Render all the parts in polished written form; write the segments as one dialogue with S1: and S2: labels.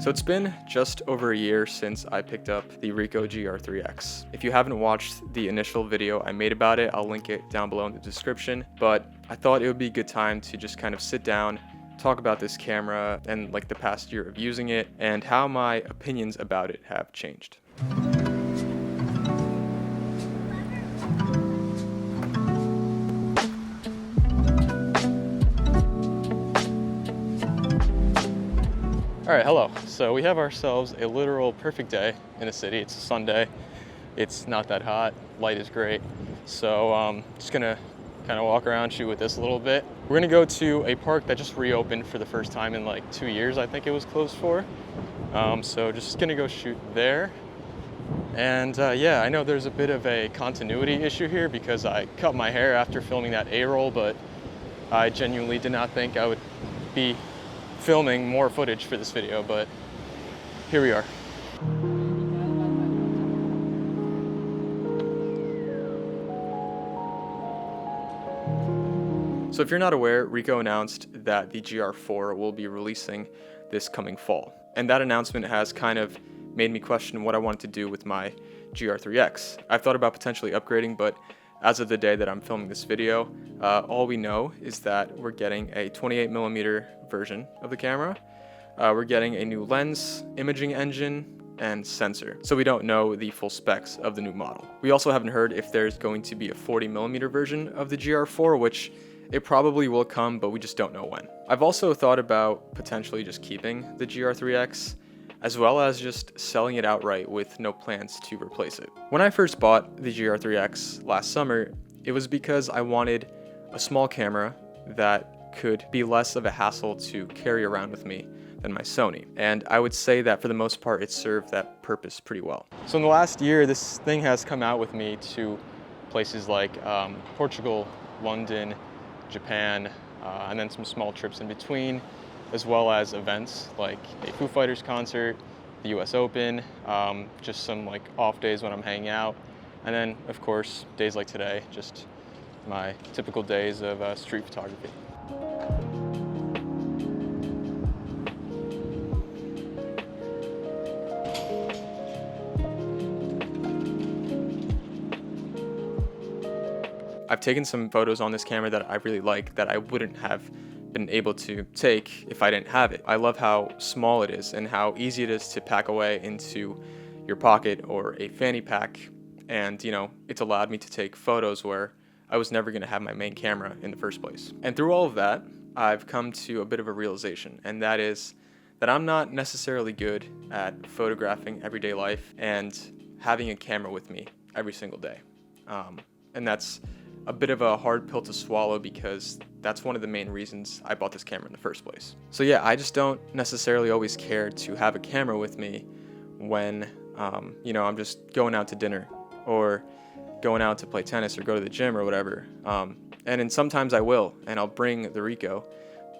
S1: So it's been just over a year since I picked up the Ricoh GR IIIx. If you haven't watched the initial video I made about it, I'll link it down below in the description, but I thought it would be a good time to just kind of sit down, talk about this camera and like the past year of using it and how my opinions about it have changed. All right, hello. So we have ourselves a literal perfect day in the city. It's a Sunday. It's not that hot. Light is great. So just gonna kind of walk around, shoot with this a little bit. We're gonna go to a park that just reopened for the first time in like 2 years, I think it was closed for. So just gonna go shoot there. And yeah, I know there's a bit of a continuity issue here because I cut my hair after filming that A-roll, but I genuinely did not think I would be filming more footage for this video, but here we are. So if you're not aware, Ricoh announced that the GR4 will be releasing this coming fall. And that announcement has kind of made me question what I wanted to do with my GR IIIx. I've thought about potentially upgrading, but as of the day that I'm filming this video, all we know is that we're getting a 28mm version of the camera. We're getting a new lens, imaging engine, and sensor. So we don't know the full specs of the new model. We also haven't heard if there's going to be a 40mm version of the GR4, which it probably will come, but we just don't know when. I've also thought about potentially just keeping the GR IIIx, as well as just selling it outright with no plans to replace it. When I first bought the GR IIIx last summer, it was because I wanted a small camera that could be less of a hassle to carry around with me than my Sony. And I would say that for the most part, it served that purpose pretty well. So in the last year, this thing has come out with me to places like Portugal, London, Japan, and then some small trips in between, as well as events like a Foo Fighters concert, the US Open, just some like off days when I'm hanging out, and then of course days like today, just my typical days of street photography. I've taken some photos on this camera that I really like that I wouldn't have been able to take if I didn't have it. I love how small it is and how easy it is to pack away into your pocket or a fanny pack. And you know, it's allowed me to take photos where I was never gonna have my main camera in the first place. And through all of that, I've come to a bit of a realization, and that is that I'm not necessarily good at photographing everyday life and having a camera with me every single day. And that's a bit of a hard pill to swallow because that's one of the main reasons I bought this camera in the first place. So yeah, I just don't necessarily always care to have a camera with me when, you know, I'm just going out to dinner or going out to play tennis or go to the gym or whatever. And then sometimes I will, and I'll bring the Ricoh.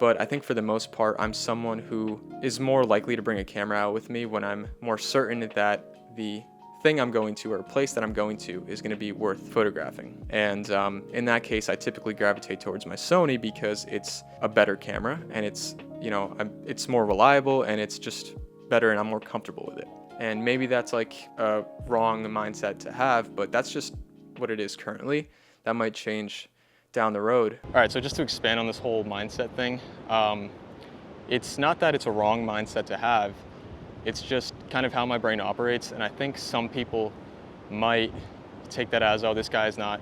S1: But I think for the most part, I'm someone who is more likely to bring a camera out with me when I'm more certain that the thing I'm going to or place that I'm going to is going to be worth photographing. And in that case, I typically gravitate towards my Sony because it's a better camera and it's, you know, it's more reliable and it's just better and I'm more comfortable with it. And maybe that's like a wrong mindset to have, but that's just what it is currently. That might change down the road. All right, so just to expand on this whole mindset thing, it's not that it's a wrong mindset to have. It's just kind of how my brain operates, and I think some people might take that as, oh, this guy is not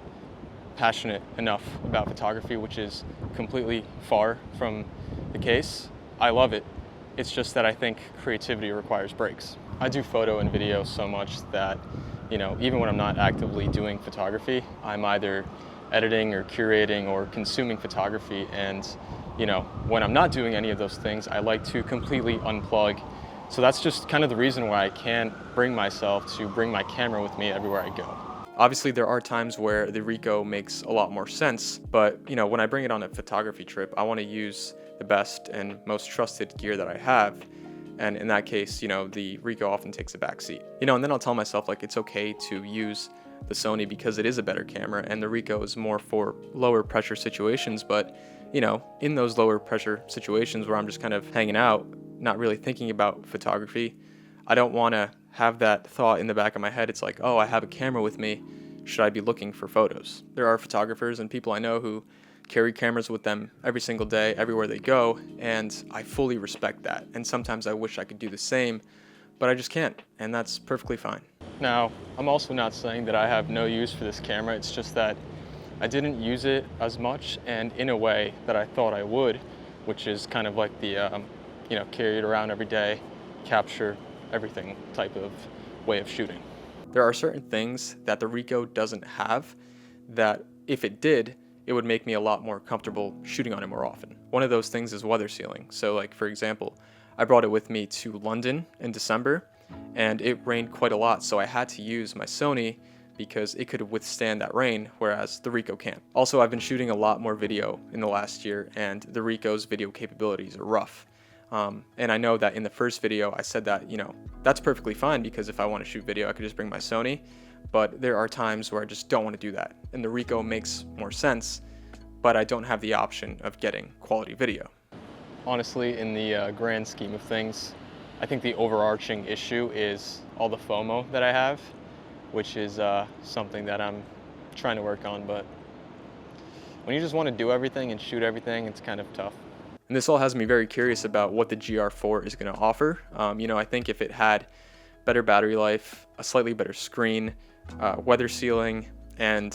S1: passionate enough about photography, which is completely far from the case. I love it. It's just that I think creativity requires breaks. I do photo and video so much that, you know, even when I'm not actively doing photography, I'm either editing or curating or consuming photography, and, you know, when I'm not doing any of those things, I like to completely unplug. So that's just kind of the reason why I can't bring myself to bring my camera with me everywhere I go. Obviously, there are times where the Ricoh makes a lot more sense, but you know, when I bring it on a photography trip, I want to use the best and most trusted gear that I have. And in that case, you know, the Ricoh often takes a back seat. You know, and then I'll tell myself like it's okay to use the Sony because it is a better camera and the Ricoh is more for lower pressure situations. But you know, in those lower pressure situations where I'm just kind of hanging out, not really thinking about photography, I don't want to have that thought in the back of my head. It's like, oh, I have a camera with me. Should I be looking for photos? There are photographers and people I know who carry cameras with them every single day, everywhere they go, and I fully respect that. And sometimes I wish I could do the same, but I just can't, and that's perfectly fine. Now, I'm also not saying that I have no use for this camera. It's just that I didn't use it as much and in a way that I thought I would, which is kind of like the, carry it around every day, capture everything type of way of shooting. There are certain things that the Ricoh doesn't have that if it did, it would make me a lot more comfortable shooting on it more often. One of those things is weather sealing. So like, for example, I brought it with me to London in December and it rained quite a lot. So I had to use my Sony because it could withstand that rain, whereas the Ricoh can't. Also, I've been shooting a lot more video in the last year and the Ricoh's video capabilities are rough. And I know that in the first video, I said that, that's perfectly fine because if I want to shoot video, I could just bring my Sony. But there are times where I just don't want to do that. And the Ricoh makes more sense, but I don't have the option of getting quality video. Honestly, in the grand scheme of things, I think the overarching issue is all the FOMO that I have, which is something that I'm trying to work on. But when you just want to do everything and shoot everything, it's kind of tough. And this all has me very curious about what the GR4 is going to offer. I think if it had better battery life, a slightly better screen, weather sealing, and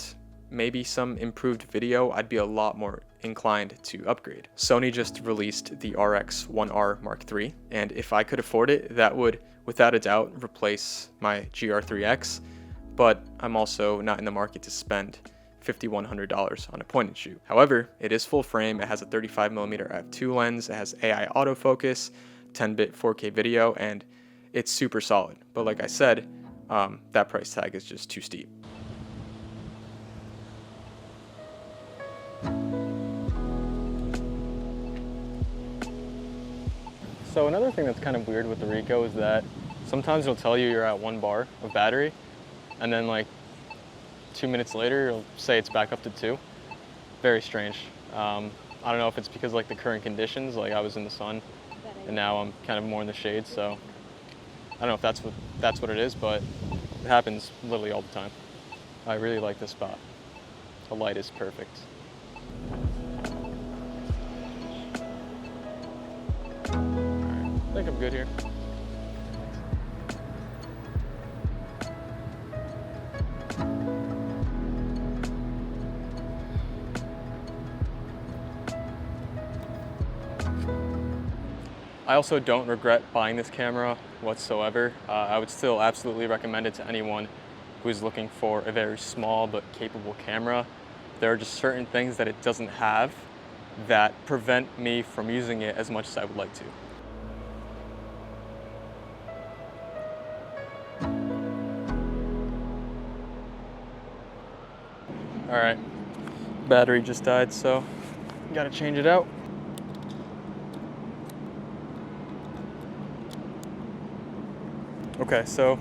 S1: maybe some improved video, I'd be a lot more inclined to upgrade. Sony just released the RX1R Mark III, and if I could afford it, that would, without a doubt, replace my GR IIIx, but I'm also not in the market to spend $5,100 on a point and shoot. However, it is full frame, it has a 35mm f2 lens, it has AI autofocus, 10-bit 4K video, and it's super solid. But like I said, that price tag is just too steep. So another thing that's kind of weird with the Ricoh is that sometimes it'll tell you you're at 1 bar of battery, and then like 2 minutes later, it'll say it's back up to 2. Very strange. I don't know if it's because like the current conditions, like I was in the sun and now I'm kind of more in the shade, so I don't know if that's what it is, but it happens literally all the time. I really like this spot. The light is perfect. I think I'm good here. I also don't regret buying this camera whatsoever. I would still absolutely recommend it to anyone who is looking for a very small but capable camera. There are just certain things that it doesn't have that prevent me from using it as much as I would like to. All right, battery just died, so gotta change it out. Okay, so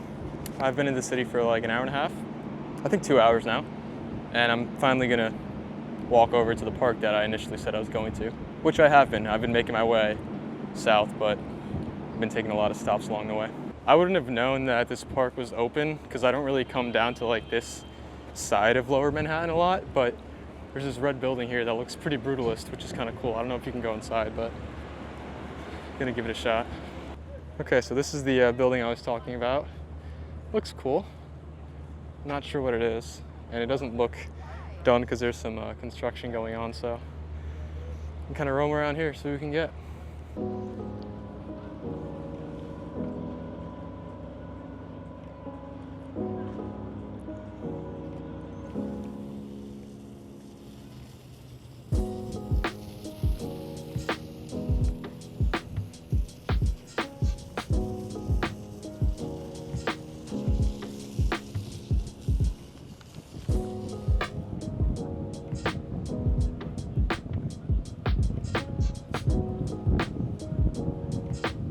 S1: I've been in the city for like an hour and a half, I think 2 hours now, and I'm finally gonna walk over to the park that I initially said I was going to, which I have been. I've been making my way south, but I've been taking a lot of stops along the way. I wouldn't have known that this park was open because I don't really come down to like this side of Lower Manhattan a lot, but there's this red building here that looks pretty brutalist, which is kind of cool. I don't know if you can go inside, but I'm gonna give it a shot. Okay, so this is the building I was talking about. Looks cool. I'm not sure what it is, and it doesn't look done because there's some construction going on, so I can kind of roam around here, see what we can get.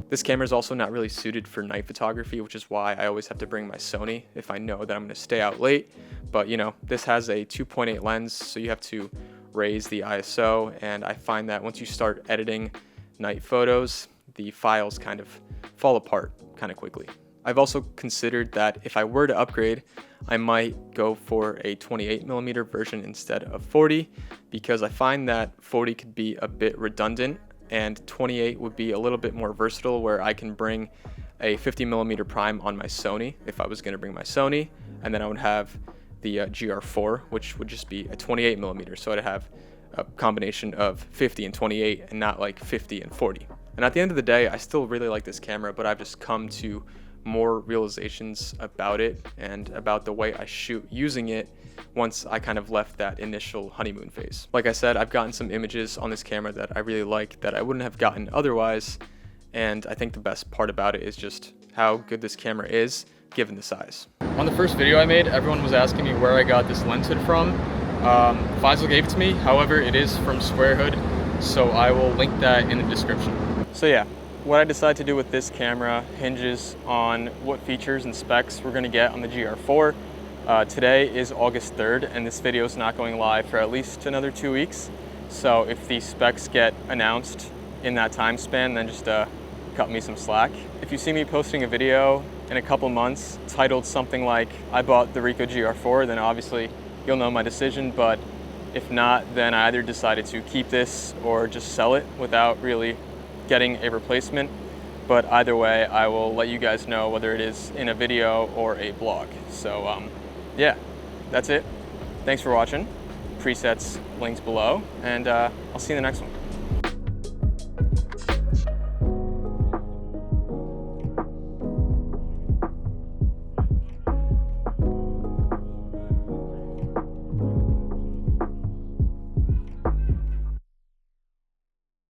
S1: This camera is also not really suited for night photography, which is why I always have to bring my Sony if I know that I'm going to stay out late. But this has a 2.8 lens, so you have to raise the ISO, and I find that once you start editing night photos, the files kind of fall apart kind of quickly. I've also considered that if I were to upgrade, I might go for a 28mm version instead of 40, because I find that 40 could be a bit redundant and 28 would be a little bit more versatile, where I can bring a 50mm prime on my Sony if I was going to bring my Sony, and then I would have the GR4, which would just be a 28mm, so I'd have a combination of 50 and 28 and not like 50 and 40. And at the end of the day, I still really like this camera, but I've just come to more realizations about it and about the way I shoot using it once I kind of left that initial honeymoon phase. Like I said, I've gotten some images on this camera that I really like that I wouldn't have gotten otherwise, and I think the best part about it is just how good this camera is given the size. On the first video I made, everyone was asking me where I got this lens hood from. Faisal gave it to me, however it is from Square Hood, so I will link that in the description. So yeah, what I decided to do with this camera hinges on what features and specs we're going to get on the GR4. Today is August 3rd, and this video is not going live for at least another 2 weeks. So if the specs get announced in that time span, then just cut me some slack. If you see me posting a video in a couple months titled something like "I bought the Ricoh GR4," then obviously you'll know my decision. But if not, then I either decided to keep this or just sell it without really getting a replacement. But either way, I will let you guys know whether it is in a video or a blog. So yeah, that's it. Thanks for watching. Presets linked below, and I'll see you in the next one.